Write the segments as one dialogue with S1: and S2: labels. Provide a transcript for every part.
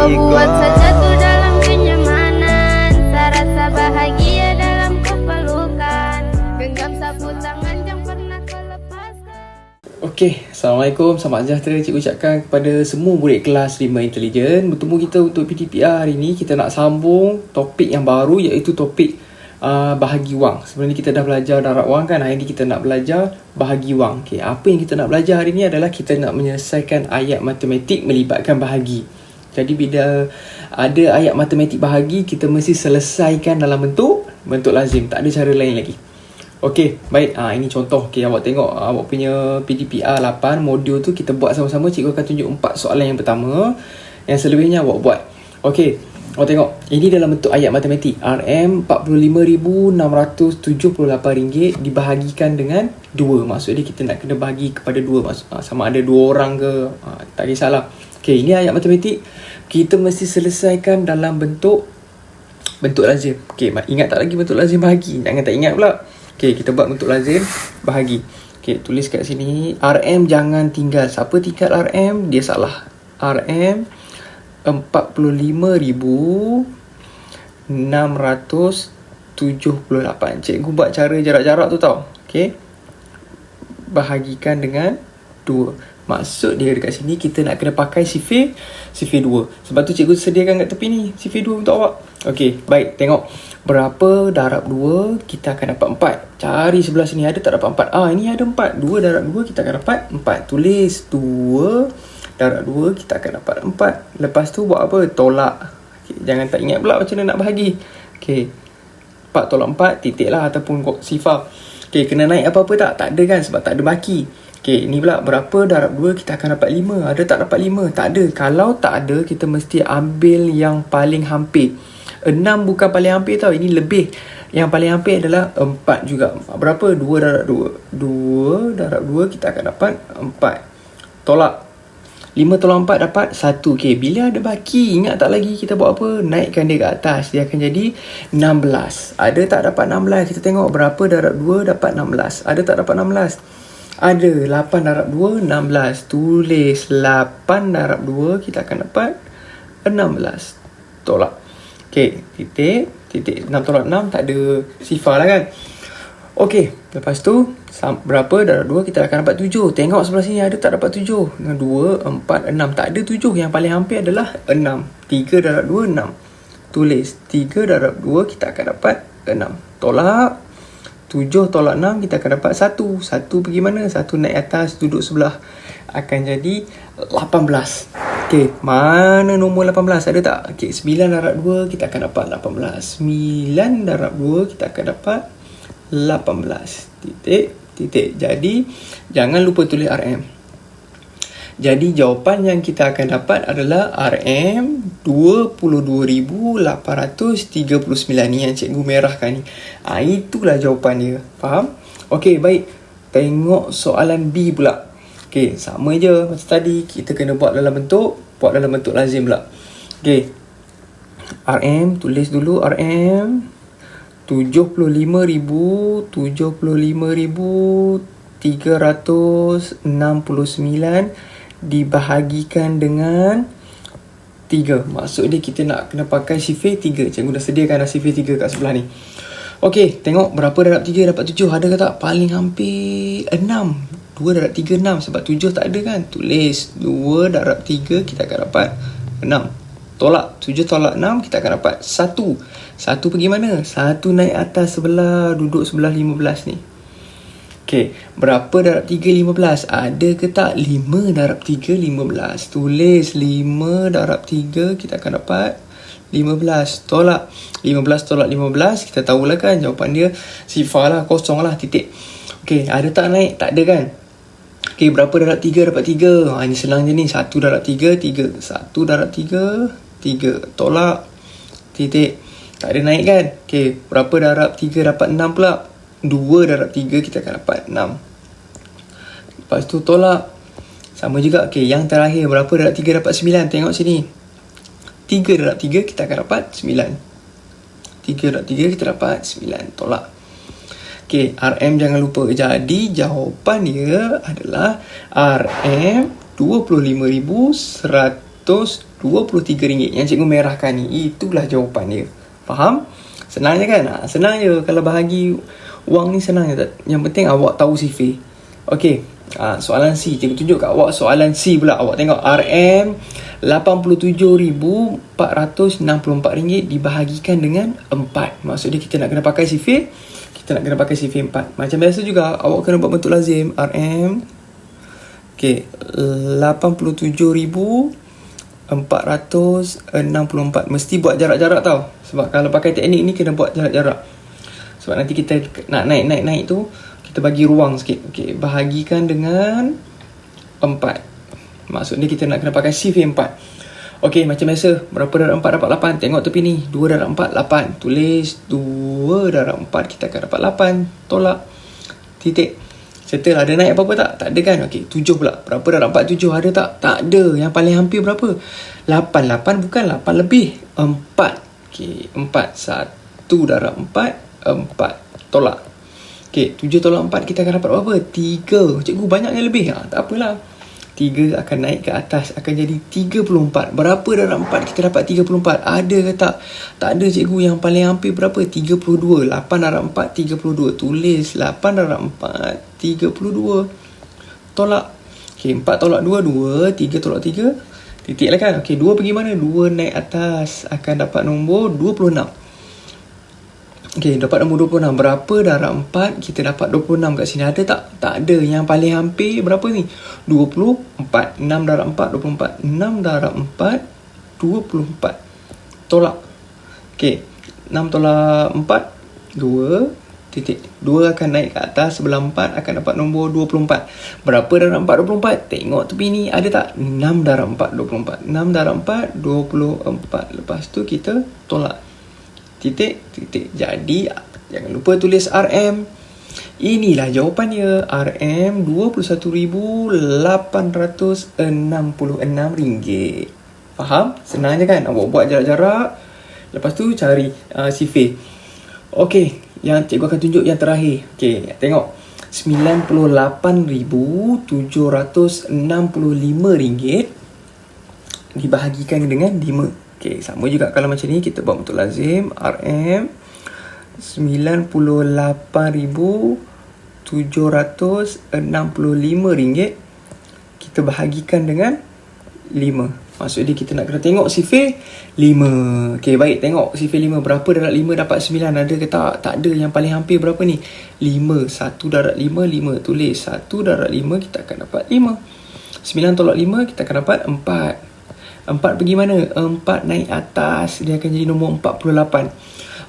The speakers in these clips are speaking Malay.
S1: Kau buat saja tuh dalam kenyamanan, rasa bahagia dalam kepelukan, genggam sapu tangan yang pernah kau lepaskan.
S2: Okey, Assalamualaikum, selamat sejahtera cikgu ucapkan kepada semua murid kelas 5 Intelijen. Bertemu kita untuk PTPR hari ini. Kita nak sambung topik yang baru, iaitu topik bahagi wang. Sebenarnya kita dah belajar darab wang kan. Hari ini kita nak belajar bahagi wang. Okey, apa yang kita nak belajar hari ini adalah kita nak menyelesaikan ayat matematik melibatkan bahagi. Jadi bila ada ayat matematik bahagi, kita mesti selesaikan dalam bentuk lazim. Tak ada cara lain lagi. Okey, baik. Ini contoh. Okey, awak tengok awak punya PDPR 8 modul tu kita buat sama-sama. Cikgu akan tunjuk 4 soalan yang pertama. Yang selebihnya awak buat. Okey, awak tengok. Ini dalam bentuk ayat matematik. RM45,678 dibahagikan dengan 2. Maksudnya kita nak kena bahagi kepada 2. Sama ada 2 orang ke, tak kisahlah. Okey, ini ayat matematik. Kita mesti selesaikan dalam bentuk lazim. Okey, ingat tak lagi bentuk lazim bahagi? Jangan tak ingat pula. Okey, kita buat bentuk lazim bahagi. Okey, tulis kat sini. RM jangan tinggal. Siapa tinggal RM? Dia salah. RM 45,678. Cikgu buat cara jarak-jarak tu tau. Okey. Bahagikan dengan 2. Maksud dia dekat sini kita nak kena pakai sifir 2. Sebab tu cikgu sediakan kat tepi ni sifir 2 untuk awak. Okey, baik, tengok. Berapa darab 2 kita akan dapat 4. Cari sebelah sini, ada tak dapat 4? Ini ada 4. 2 darab 2 kita akan dapat 4. Tulis 2 darab 2 kita akan dapat 4. Lepas tu buat apa? Tolak. Okay, jangan tak ingat pula macam mana nak bahagi. Okey. 4 tolak 4 titik lah ataupun sifar. Okey, kena naik apa-apa tak? Tak ada kan, sebab tak ada baki. Okey, ni pula berapa darab 2 kita akan dapat 5. Ada tak dapat 5? Tak ada. Kalau tak ada, kita mesti ambil yang paling hampir. 6 bukan paling hampir tau. Ini lebih. Yang paling hampir adalah 4 juga. Berapa? 2 darab 2. 2 darab 2 kita akan dapat 4. Tolak. 5 tolak 4 dapat 1. Okey, bila ada baki, ingat tak lagi kita buat apa? Naikkan dia ke atas. Dia akan jadi 16. Ada tak dapat 16? Kita tengok berapa darab 2 dapat 16. Ada tak dapat 16? Ada. 8 darab 2, 16. Tulis 8 darab 2, kita akan dapat 16. Tolak. Okey, titik 6 tolak 6, tak ada sifar lah kan. Okey, lepas tu berapa darab 2 kita akan dapat 7. Tengok sebelah sini, ada tak dapat 7? 2, 4, 6. Tak ada 7. Yang paling hampir adalah 6. 3 darab 2, 6. Tulis 3 darab 2 kita akan dapat 6. Tolak. 7 tolak 6 kita akan dapat 1. 1 pergi mana? 1 naik atas, duduk sebelah. Akan jadi 18. Okey, mana nombor 18? Ada tak? Okey, 9 darab 2 kita akan dapat 18. 9 darab 2 kita akan dapat 18. Titik. Jadi, jangan lupa tulis RM. Jadi, jawapan yang kita akan dapat adalah RM 22,839. Ni yang cikgu merahkan ni. Itulah jawapan dia. Faham? Okey, baik. Tengok soalan B pula. Okey, sama je macam tadi. Kita kena buat dalam bentuk lazim pula. Okey. RM, tulis dulu RM 75,369 dibahagikan dengan 3. Maksud dia kita nak kena pakai sifir 3. Cikgu dah sediakan dah sifir 3 kat sebelah ni. Okey, tengok berapa darab 3 dapat 7. Ada ke tak? Paling hampir 6. 2 darab 3, 6. Sebab 7 tak ada kan? Tulis 2 darab 3 kita akan dapat 6. Tolak. 7 tolak 6 kita akan dapat 1. 1 pergi mana? 1 naik atas sebelah, duduk sebelah 15 ni. Okey, berapa darab 3, 15? Ada ke tak? 5 darab 3, 15. Tulis 5 darab 3 kita akan dapat 15. Tolak. 15 tolak 15, kita tahulah kan jawapan dia sifar lah, kosong lah, titik. Okey, ada tak naik? Tak ada kan? Okey, berapa darab 3 dapat 3? Ini senang je ni. 1 darab 3, 3. 1 darab 3, 3. Tolak. Titik. Tak ada naik kan? Okey, berapa darab 3 dapat 6 pula? 2 darab 3 kita akan dapat 6. Lepas tu tolak. Sama juga. Okey, yang terakhir berapa darab 3 dapat 9? Tengok sini. 3 darab 3 kita akan dapat 9. 3 darab 3 kita dapat 9. Tolak. Okey, RM jangan lupa. Jadi jawapan dia adalah RM 25,100 RM423 yang cikgu merahkan ni. Itulah jawapan dia. Faham? Senang je kan? Senang je. Kalau bahagi wang ni senang je. Yang penting awak tahu sifir. Okey, soalan C. Cikgu tunjuk kat awak soalan C pula. Awak tengok RM RM87,464 dibahagikan dengan 4. Maksud dia kita nak kena pakai sifir. Kita nak kena pakai sifir 4. Macam biasa juga, awak kena buat bentuk lazim. RM RM84,464. Mesti buat jarak-jarak tau. Sebab kalau pakai teknik ni kena buat jarak-jarak. Sebab nanti kita nak naik tu, kita bagi ruang sikit. Okey, bahagikan dengan 4. Maksudnya kita nak kena pakai sifir 4. Okey, macam biasa, berapa darab 4 dapat 8? Tengok tepi ni, 2 darab 4, 8. Tulis 2 darab 4, kita akan dapat 8. Tolak. Titik. Settle. Ada naik apa-apa tak? Tak ada kan? Okey, 7 pula. Berapa darab 4, 7? Ada tak? Tak ada. Yang paling hampir berapa? 8. 8 bukan 8 lebih. 4. Okey, 4. 1 darab 4, 4. Tolak. Okey, 7 tolak 4, kita akan dapat berapa? 3. Cikgu banyak yang lebih. Tak apalah. 3 akan naik ke atas, akan jadi 34. Berapa darab 4 kita dapat 34? Ada ke tak? Tak ada cikgu. Yang paling hampir berapa? 32. 8 darab 4, 32. Tulis 8 darab 4, 32. Tolak. Okey, 4 tolak 2, 2. 3 tolak 3, titik lah kan? Okey, 2 pergi mana? 2 naik atas, akan dapat nombor 26. Okey, dapat nombor 26. Berapa darab 4 kita dapat 26 kat sini? Ada tak? Tak ada. Yang paling hampir berapa ni? 24. 6 darab 4, 24. 6 darab 4, 24. Tolak. Okey, 6 tolak 4, 2. Titik. 2 akan naik ke atas, sebelah 4 akan dapat nombor 24. Berapa darab 4, 24? Tengok tepi ni, ada tak? 6 darab 4, 24. 6 darab 4, 24. Lepas tu kita tolak. Titik, titik. Jadi, jangan lupa tulis RM. Inilah jawapannya. RM RM2866. Faham? Senang je kan? Awak buat jarak-jarak. Lepas tu cari sifir. Okey, yang cikgu akan tunjuk yang terakhir. Okey, tengok. RM98,765 dibahagikan dengan 5. Okey, sama juga kalau macam ni, kita buat bentuk lazim. RM RM98,765 kita bahagikan dengan 5. Maksud dia kita nak kena tengok sifir 5. Okey, baik, tengok sifir 5. Berapa darab 5 dapat 9? Ada ke tak? Tak ada. Yang paling hampir berapa ni? 5. 1 darab 5, 5. Tulis 1 darab 5, kita akan dapat 5. 9 tolak 5, kita akan dapat 4. 4 pergi mana? 4 naik atas, dia akan jadi nombor 48.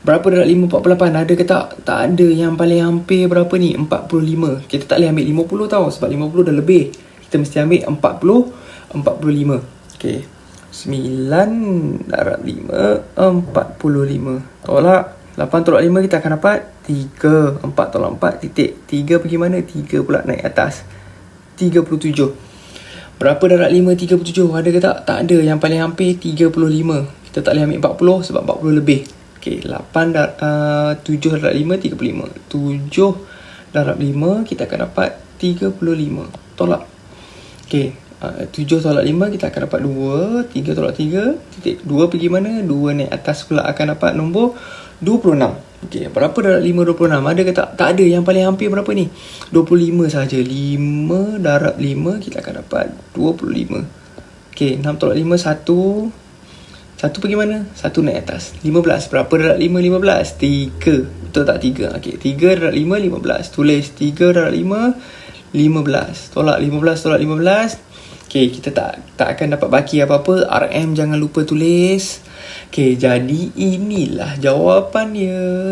S2: Berapa darab 5, 48? Ada ke tak? Tak ada. Yang paling hampir berapa ni? 45. Kita tak boleh ambil 50 tau, sebab 50 dah lebih. Kita mesti ambil 45. Okey, 9 darab 5, 45. Tolak. 8 tolak 5, kita akan dapat 3. 4 tolak 4, titik. 3 pergi mana? 3 pula naik atas, 37. Berapa darab 5, 37? Ada ke tak? Tak ada. Yang paling hampir 35. Kita tak boleh ambil 40 sebab 40 lebih. Okey, 7 darab 5, 35. 7 darab 5, kita akan dapat 35. Tolak. Okey, 7 tolak 5, kita akan dapat 2. 3 tolak 3, titik. 2 pergi mana? 2 naik atas pula, akan dapat nombor 26. Okey, berapa darab 5, 26? Ada ke tak? Tak ada. Yang paling hampir berapa ni? 25 saja. 5 darab 5, kita akan dapat 25. Okey, 6 tolak 5, 1. 1 pergi mana? 1 naik atas, 15. Berapa darab 5, 15? 3. Betul tak? 3. Okey, 3 darab 5, 15. Tulis 3 darab 5, 15. Tolak 15 tolak 15. Okey, kita tak akan dapat baki apa-apa. RM jangan lupa tulis. Okey, jadi inilah jawapannya,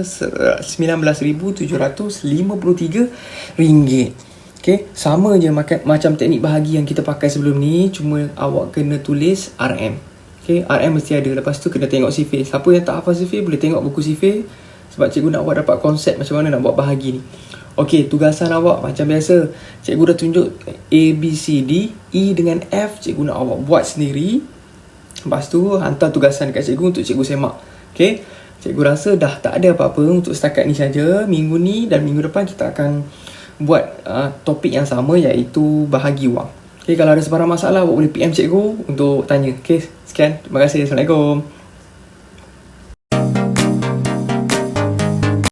S2: RM19,753. Okey, sama je macam teknik bahagi yang kita pakai sebelum ni, cuma awak kena tulis RM. Okey, RM mesti ada. Lepas tu kena tengok sifir. Siapa yang tak hafal sifir boleh tengok buku sifir, sebab cikgu nak awak dapat konsep macam mana nak buat bahagi ni. Okey, tugasan awak macam biasa. Cikgu dah tunjuk A, B, C, D, E dengan F. Cikgu nak awak buat sendiri. Lepas tu hantar tugasan dekat cikgu untuk cikgu semak. Okey, cikgu rasa dah tak ada apa-apa untuk setakat ni saja. Minggu ni dan minggu depan kita akan buat topik yang sama, iaitu bahagi wang. Okay, kalau ada sebarang masalah, awak boleh PM cikgu untuk tanya. Okay, sekian. Terima kasih. Assalamualaikum.